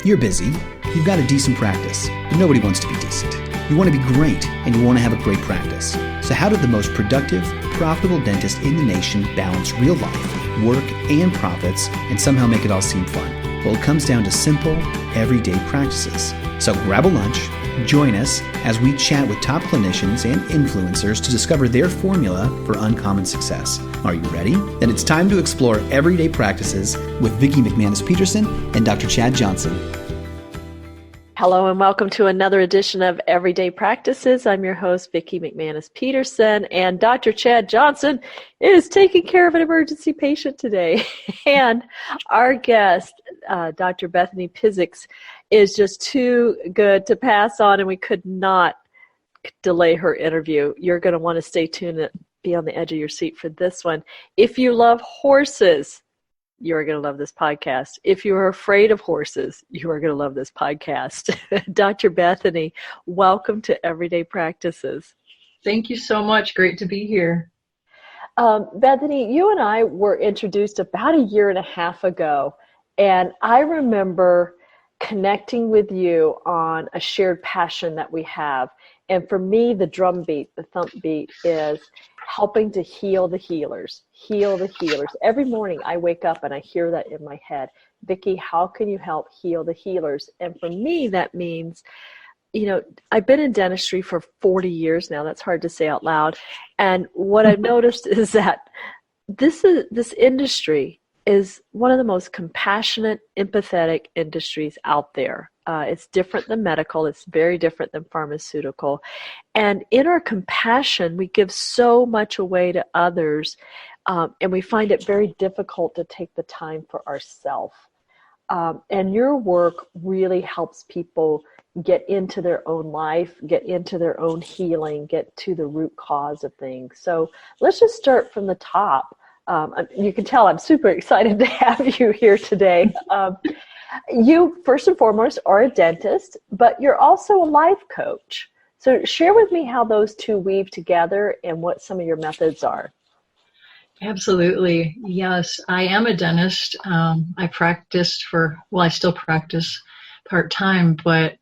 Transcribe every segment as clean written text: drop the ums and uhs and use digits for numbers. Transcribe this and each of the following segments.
You're busy, you've got a decent practice, but nobody wants to be decent. You want to be great, and you want to have a great practice. So how did the most productive, profitable dentist in the nation balance real life, work, and profits, and somehow make it all seem fun? Well, it comes down to simple, everyday practices. So grab a lunch, join us as we chat with top clinicians and influencers to discover their formula for uncommon success. Are you ready? Then it's time to explore everyday practices with Bethany Piziks and Dr. Chad Johnson. Hello and welcome to another edition of Everyday Practices. I'm your host, Bethany Piziks, and Dr. Chad Johnson is taking care of an emergency patient today. And our guest, Dr. Bethany Piziks, is just too good to pass on, and we could not delay her interview. You're going to want to stay tuned and be on the edge of your seat for this one. If you love horses, you're going to love this podcast. If you're afraid of horses, you are going to love this podcast. Dr. Bethany, welcome to Everyday Practices. Thank you so much. Great to be here. Bethany, you and I were introduced about a year and a half ago, and I remember connecting with you on a shared passion that we have. And for me, the drum beat, the thump beat is helping to heal the healers. Heal the healers. Every morning I wake up and I hear that in my head. Vicki, how can you help heal the healers? And for me, that means, I've been in dentistry for 40 years now. That's hard to say out loud. And what I've noticed is that this industry is one of the most compassionate, empathetic industries out there. It's different than medical. It's very different than pharmaceutical. And in our compassion, we give so much away to others, and we find it very difficult to take the time for ourselves. And your work really helps people get into their own life, get into their own healing, get to the root cause of things. So let's just start from the top. You can tell I'm super excited to have you here today. You, first and foremost, are a dentist, but you're also a life coach. So share with me how those two weave together and what some of your methods are. Absolutely. Yes, I am a dentist. I still practice part-time, but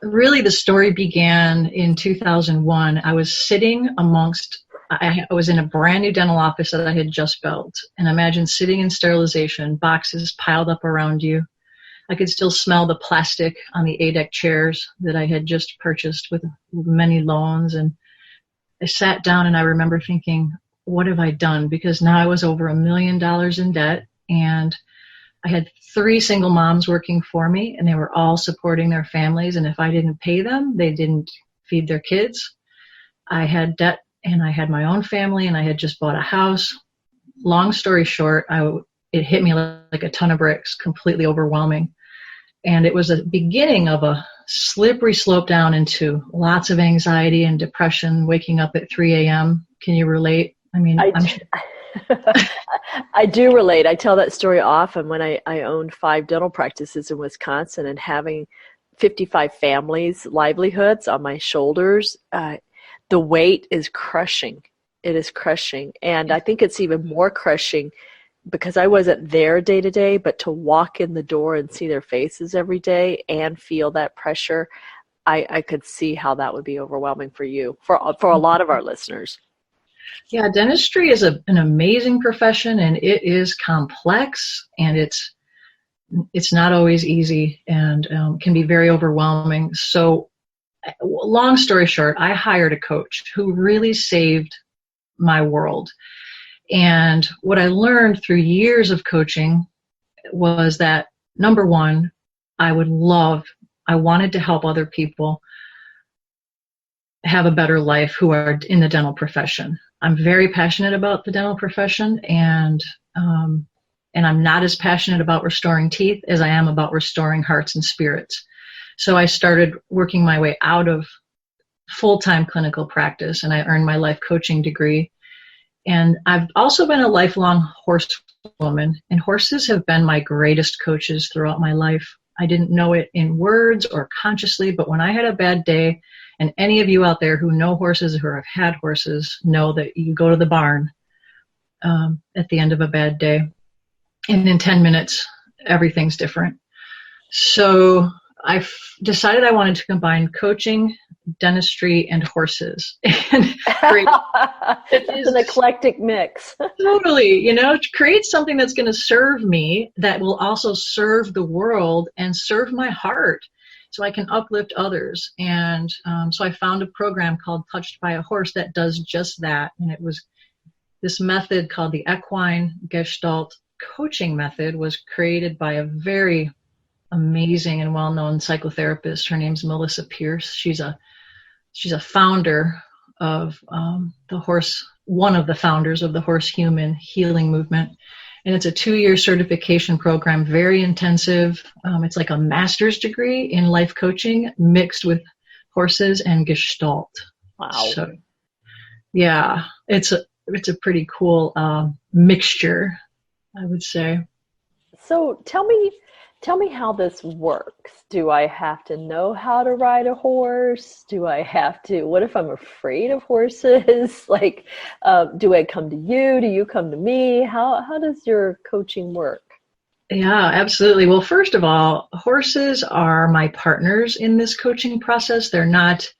really the story began in 2001. I was sitting I was in a brand new dental office that I had just built. And imagine sitting in sterilization, boxes piled up around you. I could still smell the plastic on the A-deck chairs that I had just purchased with many loans. And I sat down and I remember thinking, what have I done? Because now I was over $1 million in debt, and I had 3 single moms working for me, and they were all supporting their families. And if I didn't pay them, they didn't feed their kids. I had debt, and I had my own family, and I had just bought a house. Long story short, it hit me like a ton of bricks, completely overwhelming. And it was a beginning of a slippery slope down into lots of anxiety and depression, waking up at 3 a.m. Can you relate? I do relate. I tell that story often when I owned 5 dental practices in Wisconsin, and having 55 families' livelihoods on my shoulders. The weight is crushing. It is crushing. And I think it's even more crushing because I wasn't there day to day, but to walk in the door and see their faces every day and feel that pressure, I could see how that would be overwhelming for you, for a lot of our listeners. Yeah, dentistry is an amazing profession, and it is complex, and it's not always easy, and can be very overwhelming. So long story short, I hired a coach who really saved my world. And what I learned through years of coaching was that, number one, I wanted to help other people have a better life who are in the dental profession. I'm very passionate about the dental profession, and I'm not as passionate about restoring teeth as I am about restoring hearts and spirits. So I started working my way out of full-time clinical practice, and I earned my life coaching degree. And I've also been a lifelong horsewoman, and horses have been my greatest coaches throughout my life. I didn't know it in words or consciously, but when I had a bad day, and any of you out there who know horses or have had horses know that you go to the barn at the end of a bad day, and in 10 minutes, everything's different. So decided I wanted to combine coaching, dentistry, and horses, and create. That's an eclectic mix. Totally, to create something that's going to serve me, that will also serve the world and serve my heart, so I can uplift others. And so I found a program called Touched by a Horse that does just that. And it was this method called the equine gestalt coaching method, was created by a very amazing and well-known psychotherapist. Her name's Melissa Pierce. She's a founder of the horse, one of the founders of the horse human healing movement. And it's a 2-year certification program, very intensive. It's like a master's degree in life coaching mixed with horses and gestalt. Wow. So yeah, it's a pretty cool mixture, I would say. So tell me how this works. Do I have to know how to ride a horse? What if I'm afraid of horses? Like, do I come to you? Do you come to me? How does your coaching work? Yeah, absolutely. Well, first of all, horses are my partners in this coaching process. They're not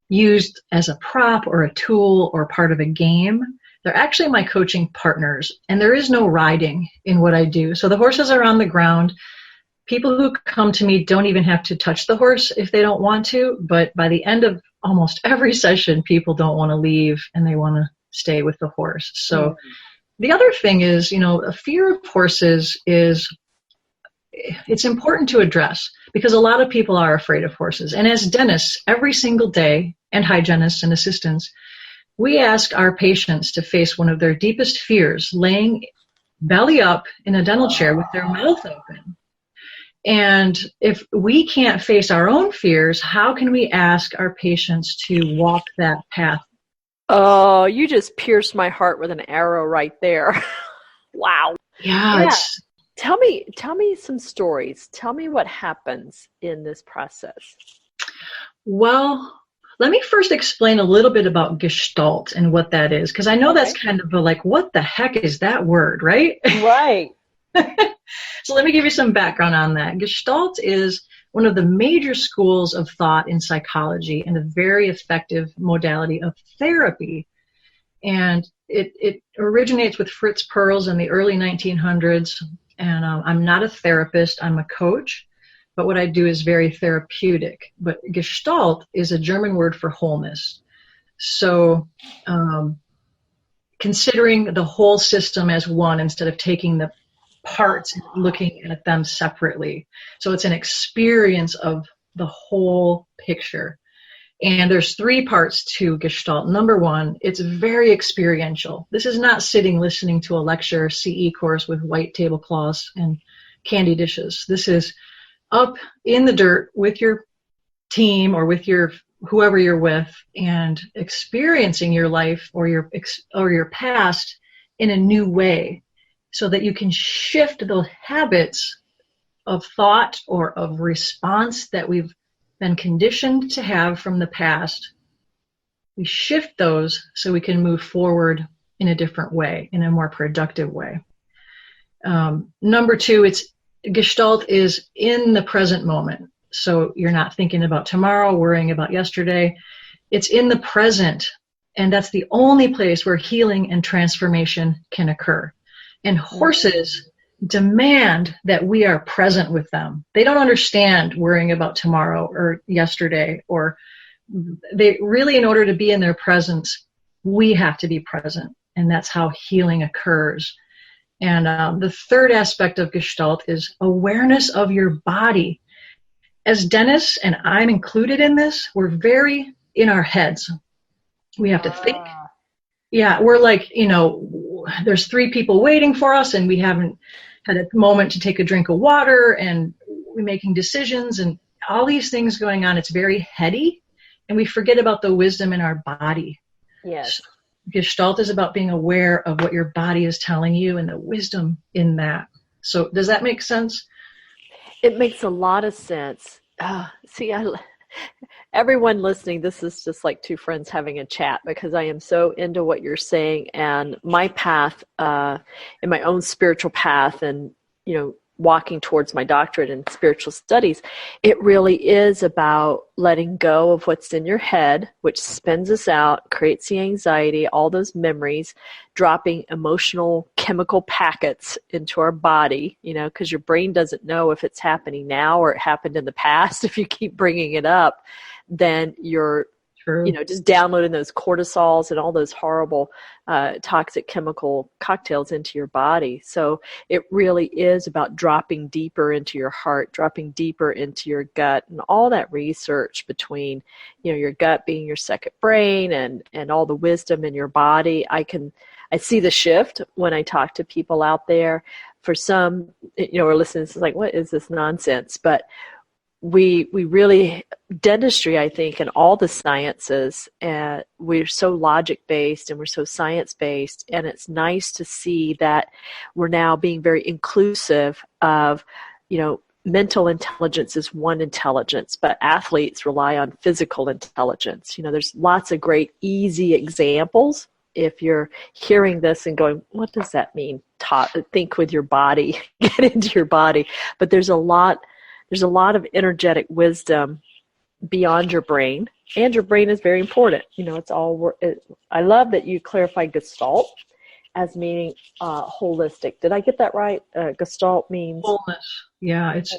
used as a prop or a tool or part of a game. They're actually my coaching partners, and there is no riding in what I do. So the horses are on the ground. People who come to me don't even have to touch the horse if they don't want to, but by the end of almost every session, people don't want to leave and they want to stay with the horse. So the other thing is, a fear of horses it's important to address, because a lot of people are afraid of horses. And as dentists, every single day, and hygienists and assistants, we ask our patients to face one of their deepest fears, laying belly up in a dental chair with their mouth open. And if we can't face our own fears, how can we ask our patients to walk that path? Oh, you just pierced my heart with an arrow right there. Wow. Yeah. Tell me some stories. Tell me what happens in this process. Well, let me first explain a little bit about gestalt and what that is, because I know that's kind of what the heck is that word, right? Right. So let me give you some background on that. Gestalt is one of the major schools of thought in psychology and a very effective modality of therapy. And it originates with Fritz Perls in the early 1900s. And I'm not a therapist, I'm a coach. But what I do is very therapeutic. But Gestalt is a German word for wholeness. So considering the whole system as one instead of taking the parts and looking at them separately. So it's an experience of the whole picture. And there's 3 parts to Gestalt. Number 1, it's very experiential. This is not sitting listening to a lecture, CE course with white tablecloths and candy dishes. This is up in the dirt with your team or with whoever you're with, and experiencing your life or your past in a new way, so that you can shift those habits of thought or of response that we've been conditioned to have from the past. We shift those so we can move forward in a different way, in a more productive way. Number 2, Gestalt is in the present moment. So you're not thinking about tomorrow, worrying about yesterday. It's in the present, and that's the only place where healing and transformation can occur. And horses demand that we are present with them. They don't understand worrying about tomorrow or yesterday, or they really, in order to be in their presence, we have to be present. And that's how healing occurs. And the third aspect of Gestalt is awareness of your body. As dentists, and I'm included in this, we're very in our heads. We have to think. Yeah, we're like, there's 3 people waiting for us, and we haven't had a moment to take a drink of water, and we're making decisions, and all these things going on. It's very heady, and we forget about the wisdom in our body. Yes. So Gestalt is about being aware of what your body is telling you and the wisdom in that. So does that make sense? It makes a lot of sense. Everyone listening, this is just like 2 friends having a chat, because I am so into what you're saying, and my path, in my own spiritual path, and walking towards my doctorate in spiritual studies, it really is about letting go of what's in your head, which spins us out, creates the anxiety, all those memories, dropping emotional chemical packets into our body, because your brain doesn't know if it's happening now or it happened in the past. If you keep bringing it up, then you're True. just downloading those cortisols and all those horrible toxic chemical cocktails into your body. So it really is about dropping deeper into your heart, dropping deeper into your gut, and all that research between, your gut being your second brain and all the wisdom in your body. I see the shift when I talk to people out there. For some, are listening, it's like, what is this nonsense? But we really, dentistry, I think, and all the sciences, we're so logic-based and we're so science-based, and it's nice to see that we're now being very inclusive of, mental intelligence is one intelligence, but athletes rely on physical intelligence. There's lots of great, easy examples. If you're hearing this and going, what does that mean? Think with your body, get into your body. But there's a lot of energetic wisdom beyond your brain, and your brain is very important. I love that you clarified gestalt as meaning holistic. Did I get that right? Gestalt means wholeness. Yeah, it's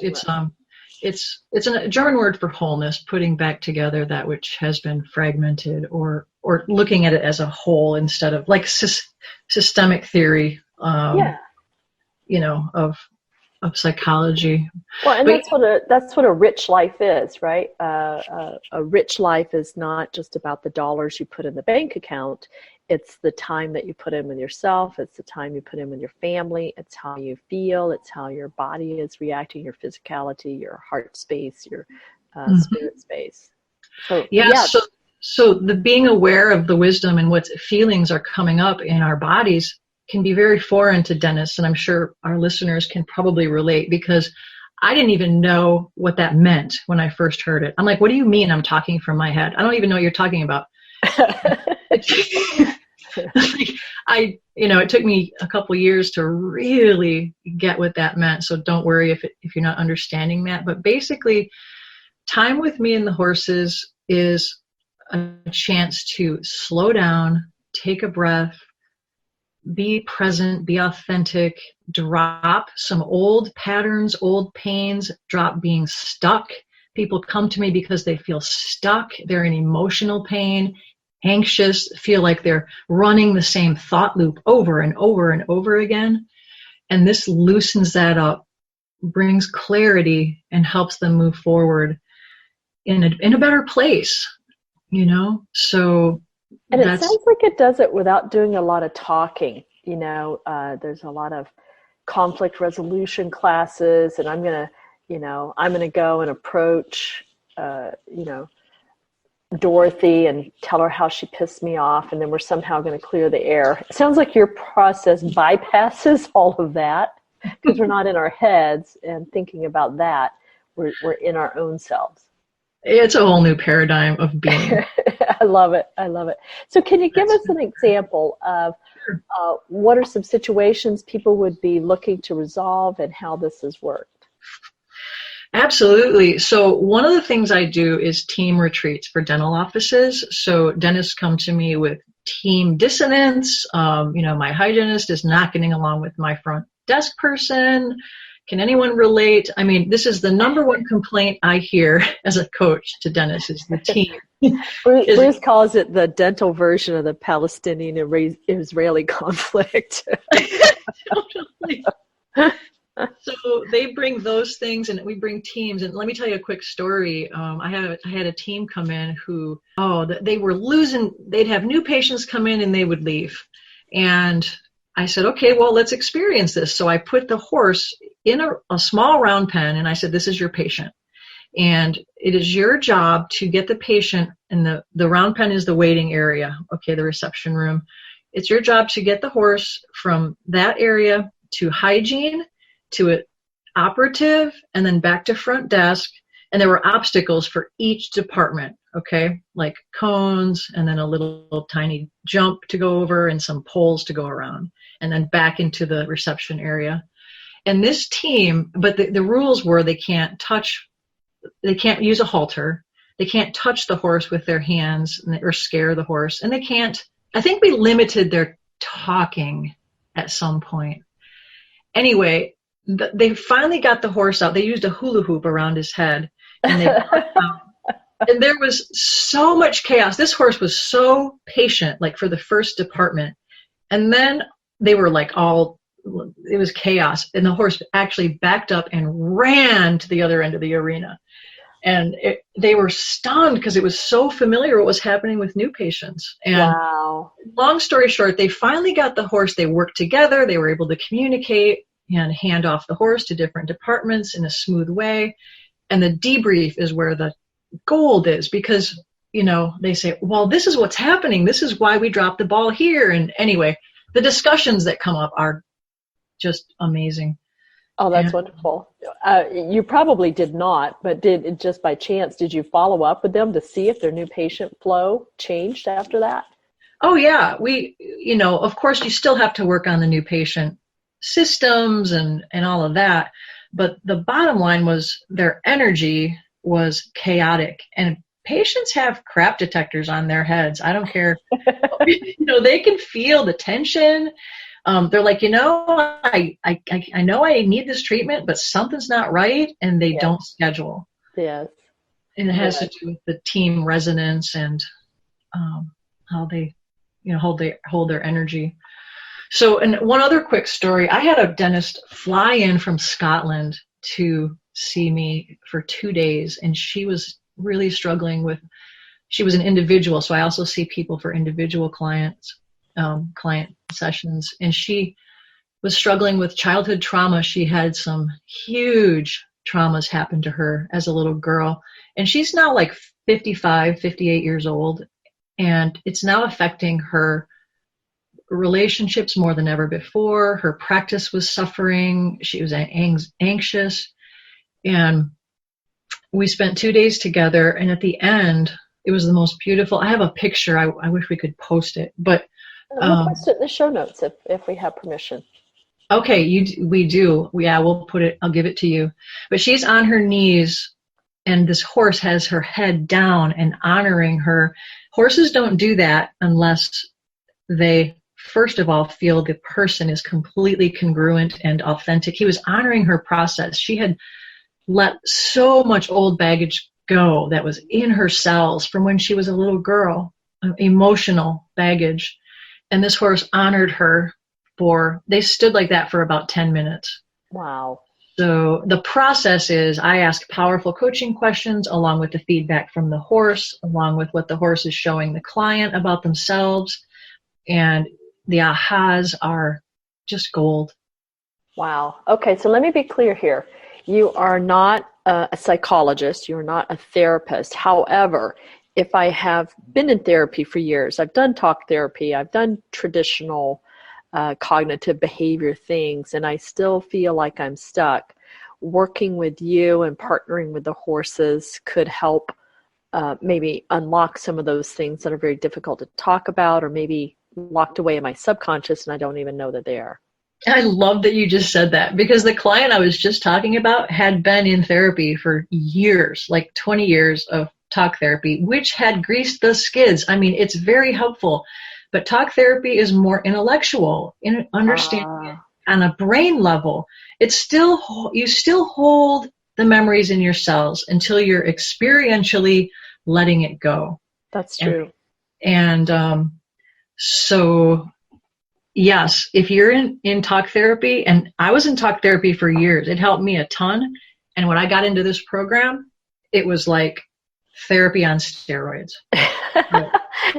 a German word for wholeness, putting back together that which has been fragmented, or looking at it as a whole instead of like systemic theory. Of psychology. Well, and that's what a rich life is, right? A rich life is not just about the dollars you put in the bank account. It's the time that you put in with yourself. It's the time you put in with your family. It's how you feel. It's how your body is reacting, your physicality, your heart space, your spirit space. So, yeah. So the being aware of the wisdom and what feelings are coming up in our bodies can be very foreign to dentists, and I'm sure our listeners can probably relate, because I didn't even know what that meant when I first heard it. I'm like, what do you mean I'm talking from my head? I don't even know what you're talking about. It took me a couple years to really get what that meant. So don't worry if you're not understanding that. But basically, time with me and the horses is a chance to slow down, take a breath, be present, be authentic, drop some old patterns, old pains, drop being stuck. People come to me because they feel stuck. They're in emotional pain, anxious, feel like they're running the same thought loop over and over and over again. And this loosens that up, brings clarity, and helps them move forward in a better place, So And it sounds like it does it without doing a lot of talking. There's a lot of conflict resolution classes, and I'm gonna go and approach, Dorothy and tell her how she pissed me off, and then we're somehow going to clear the air. It sounds like your process bypasses all of that, because we're not in our heads and thinking about that. We're in our own selves. It's a whole new paradigm of being. I love it. So can you give us an example of what are some situations people would be looking to resolve and how this has worked? Absolutely. So one of the things I do is team retreats for dental offices. So dentists come to me with team dissonance. My hygienist is not getting along with my front desk person. Can anyone relate? I mean, this is the number one complaint I hear as a coach to dentists is the team. Bruce calls it the dental version of the Palestinian-Israeli conflict. Totally. So they bring those things, and we bring teams. And let me tell you a quick story. I had a team come in who, they were losing. They'd have new patients come in and they would leave. And I said, okay, well, let's experience this. So I put the horse in a small round pen, and I said, this is your patient. And it is your job to get the patient, and the round pen is the waiting area, okay, the reception room. It's your job to get the horse from that area to hygiene, to an operative, and then back to front desk. And there were obstacles for each department, okay, like cones, and then a little tiny jump to go over, and some poles to go around, and then back into the reception area. And this team, but the rules were they can't use a halter. They can't touch the horse with their hands or scare the horse. And I think we limited their talking at some point. Anyway, they finally got the horse out. They used a hula hoop around his head, and they brought him out. And there was so much chaos. This horse was so patient, like for the first department. And then they were like it was chaos. And the horse actually backed up and ran to the other end of the arena. And they were stunned because it was so familiar what was happening with new patients. And wow. Long story short, they finally got the horse. They worked together. They were able to communicate and hand off the horse to different departments in a smooth way. And the debrief is where the gold is, because, they say, well, this is what's happening. This is why we dropped the ball here. And anyway, the discussions that come up are just amazing. Oh, that's wonderful. You probably did not, but just by chance, did you follow up with them to see if their new patient flow changed after that? Oh, yeah. We, of course, you still have to work on the new patient systems and all of that. But the bottom line was their energy was chaotic. And patients have crap detectors on their heads. I don't care. They can feel the tension. They're like, I know I need this treatment, but something's not right, and they don't schedule. Yes. And it has to do with the team resonance and how they, hold their energy. So, and one other quick story, I had a dentist fly in from Scotland to see me for 2 days, and she was really struggling she was an individual, so I also see people for individual client sessions, and she was struggling with childhood trauma. She had some huge traumas happen to her as a little girl, and she's now like 55, 58 years old, and it's now affecting her relationships more than ever before. Her practice was suffering. She was anxious, and we spent 2 days together, and at the end, it was the most beautiful. I have a picture. I wish we could post it, but we'll post it in the show notes if we have permission. Okay, we do. Yeah, we'll put it. I'll give it to you. But she's on her knees, and this horse has her head down and honoring her. Horses don't do that unless they, first of all, feel the person is completely congruent and authentic. He was honoring her process. She had let so much old baggage go that was in her cells from when she was a little girl, emotional baggage. And this horse honored her they stood like that for about 10 minutes. Wow. So the process is I ask powerful coaching questions along with the feedback from the horse, along with what the horse is showing the client about themselves. And the ahas are just gold. Wow. Okay, so let me be clear here. You are not a psychologist. You're not a therapist. However, if I have been in therapy for years, I've done talk therapy, I've done traditional cognitive behavior things, and I still feel like I'm stuck. Working with you and partnering with the horses could help maybe unlock some of those things that are very difficult to talk about, or maybe locked away in my subconscious and I don't even know that they are. I love that you just said that, because the client I was just talking about had been in therapy for years, like 20 years of talk therapy, which had greased the skids. I mean, it's very helpful, but talk therapy is more intellectual in understanding it on a brain level. It's still, you still hold the memories in your cells until you're experientially letting it go. That's true. And so yes, if you're in talk therapy, and I was in talk therapy for years, it helped me a ton. And when I got into this program, it was like therapy on steroids.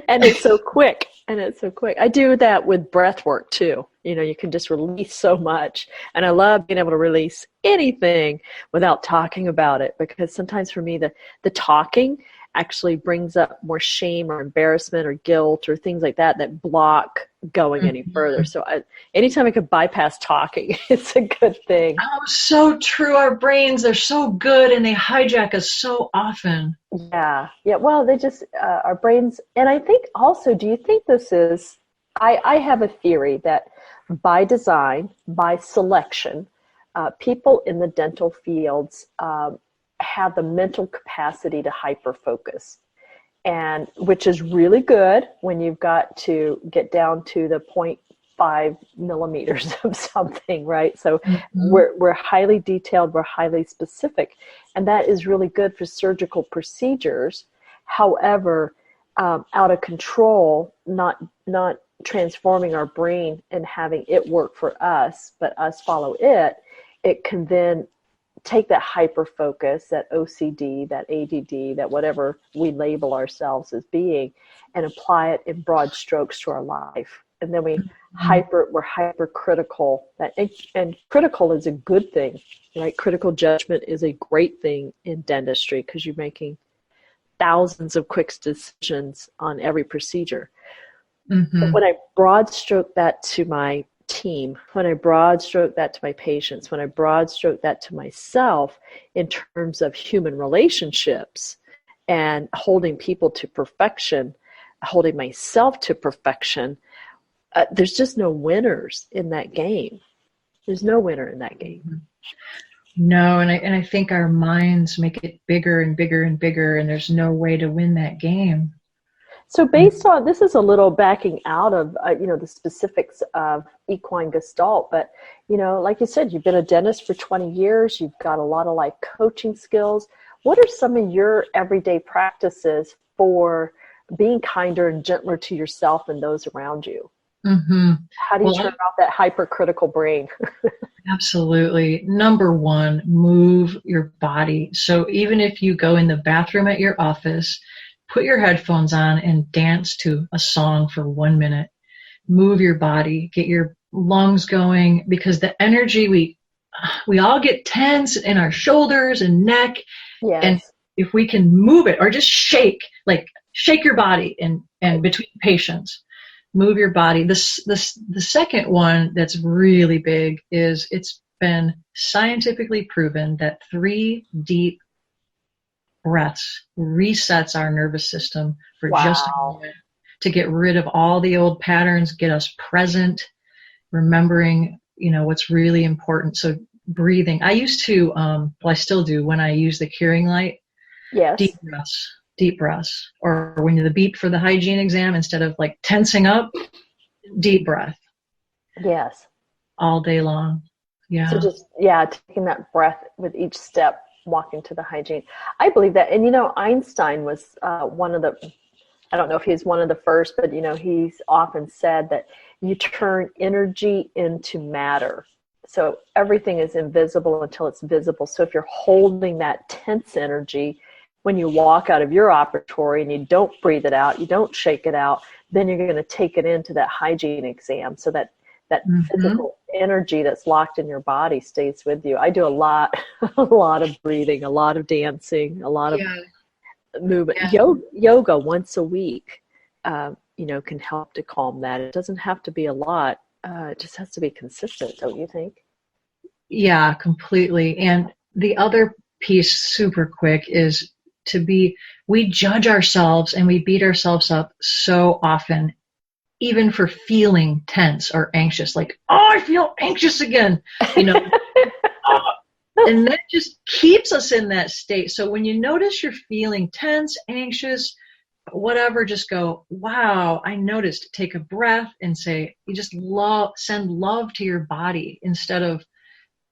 And it's so quick. I do that with breath work too. You can just release so much. And I love being able to release anything without talking about it, because sometimes for me, the talking actually brings up more shame or embarrassment or guilt or things like that block going any further. So anytime I could bypass talking, it's a good thing. Oh, so true. Our brains are so good and they hijack us so often. Yeah. Well, they just, our brains, and I think also, do you think this is, I have a theory that by design, by selection, people in the dental fields have the mental capacity to hyper-focus, and which is really good when you've got to get down to the 0.5 millimeters of something, right? So we're highly detailed, we're highly specific, and that is really good for surgical procedures. However, out of control, not transforming our brain and having it work for us, but us follow it, it can then take that hyper focus, that OCD, that ADD, that whatever we label ourselves as being, and apply it in broad strokes to our life. And then we're hypercritical. And critical is a good thing, right? Critical judgment is a great thing in dentistry because you're making thousands of quick decisions on every procedure. But when I broad stroke that to my team, when I broad stroke that to my patients, when I broad stroke that to myself in terms of human relationships and holding people to perfection, holding myself to perfection, there's just no winners in that game. There's no winner in that game. No, and I think our minds make it bigger and bigger and bigger, and there's no way to win that game. So based on, this is a little backing out of, the specifics of equine gestalt, but, like you said, you've been a dentist for 20 years, you've got a lot of life coaching skills. What are some of your everyday practices for being kinder and gentler to yourself and those around you? How do you turn off that hypercritical brain? Absolutely. Number one, move your body. So even if you go in the bathroom at your office, put your headphones on and dance to a song for 1 minute. Move your body, get your lungs going, because the energy, we all get tense in our shoulders and neck. Yes. And if we can move it or just shake your body and between patients, move your body. The second one that's really big is it's been scientifically proven that 3 deep breaths resets our nervous system for just a moment to get rid of all the old patterns, get us present, remembering, what's really important. So breathing. I used to, I still do when I use the curing light. Yes. Deep breaths. Or when you're the beep for the hygiene exam, instead of tensing up, deep breath. Yes. All day long. Yeah. So just, taking that breath with each step, walking to the hygiene. I believe that. And, Einstein was one of the, I don't know if he's one of the first, but, he's often said that you turn energy into matter. So everything is invisible until it's visible. So if you're holding that tense energy, when you walk out of your operatory and you don't breathe it out, you don't shake it out, then you're going to take it into that hygiene exam. So that physical energy that's locked in your body stays with you. I do a lot of breathing, a lot of dancing, a lot of movement. Yeah. Yoga once a week, can help to calm that. It doesn't have to be a lot. It just has to be consistent, don't you think? Yeah, completely. And the other piece, super quick, is we judge ourselves and we beat ourselves up so often, even for feeling tense or anxious, I feel anxious again, and that just keeps us in that state. So when you notice you're feeling tense, anxious, whatever, just go, wow, I noticed. Take a breath and say, you just send love to your body instead of,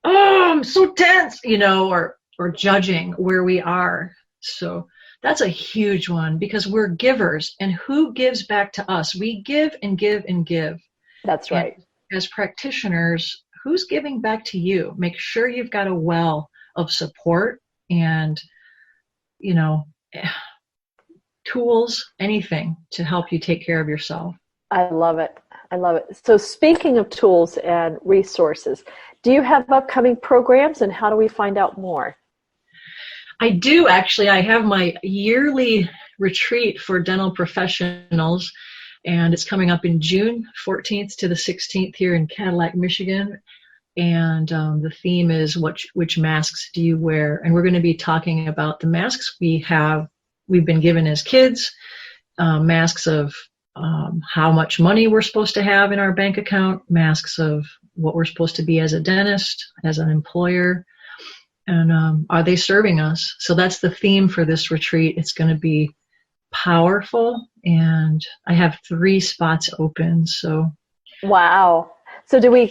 oh, I'm so tense, or judging where we are. So that's a huge one, because we're givers, and who gives back to us? We give and give and give. That's right. And as practitioners, who's giving back to you? Make sure you've got a well of support and, tools, anything to help you take care of yourself. I love it. So speaking of tools and resources, do you have upcoming programs, and how do we find out more? I do, actually. I have my yearly retreat for dental professionals, and it's coming up in June 14th to the 16th here in Cadillac, Michigan. And the theme is which masks do you wear? And we're going to be talking about the masks we've been given as kids, masks of how much money we're supposed to have in our bank account, masks of what we're supposed to be as a dentist, as an employer, and are they serving us? So that's the theme for this retreat. It's going to be powerful, and I have 3 spots open. So wow. So do we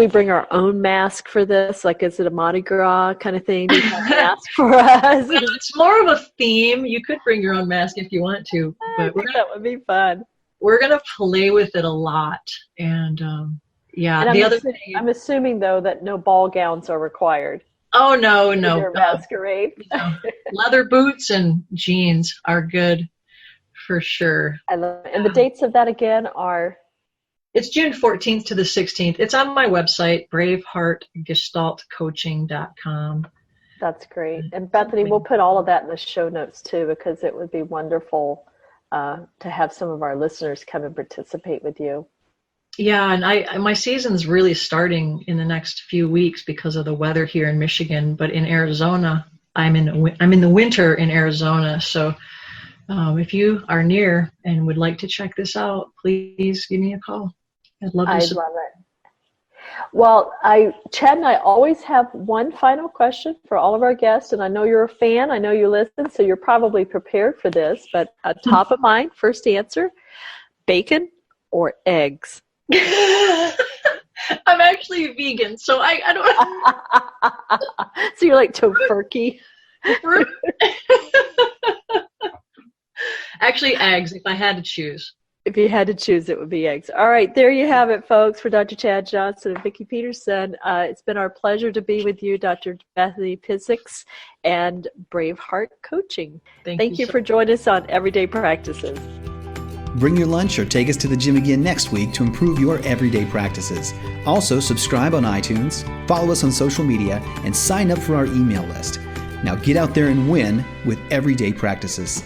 bring our own mask for this? Like, is it a Mardi Gras kind of thing? Do you have a mask for us? well, it's more of a theme. You could bring your own mask if you want to, but that would be fun. We're going to play with it a lot. And yeah, and I'm assuming though that no ball gowns are required. Oh, no. Masquerade. No. Leather boots and jeans are good for sure. I love it. And the dates of that again are? It's June 14th to the 16th. It's on my website, braveheartgestaltcoaching.com. That's great. And Bethany, we'll put all of that in the show notes too, because it would be wonderful to have some of our listeners come and participate with you. Yeah, and my season's really starting in the next few weeks because of the weather here in Michigan. But in Arizona, I'm in the winter in Arizona. So if you are near and would like to check this out, please give me a call. I'd love it. Well, Chad and I always have one final question for all of our guests, and I know you're a fan. I know you listen, so you're probably prepared for this. But top of mind, first answer: bacon or eggs? I'm actually a vegan, so I don't. So you're like tofurkey. Actually, eggs. If I had to choose. If you had to choose, it would be eggs. All right, there you have it, folks, for Dr. Chad Johnson and Vicki Peterson. It's been our pleasure to be with you, Dr. Bethany Piziks and Braveheart Coaching. Thank you for joining us on Everyday Practices. Bring your lunch or take us to the gym again next week to improve your everyday practices. Also, subscribe on iTunes, follow us on social media, and sign up for our email list. Now get out there and win with Everyday Practices.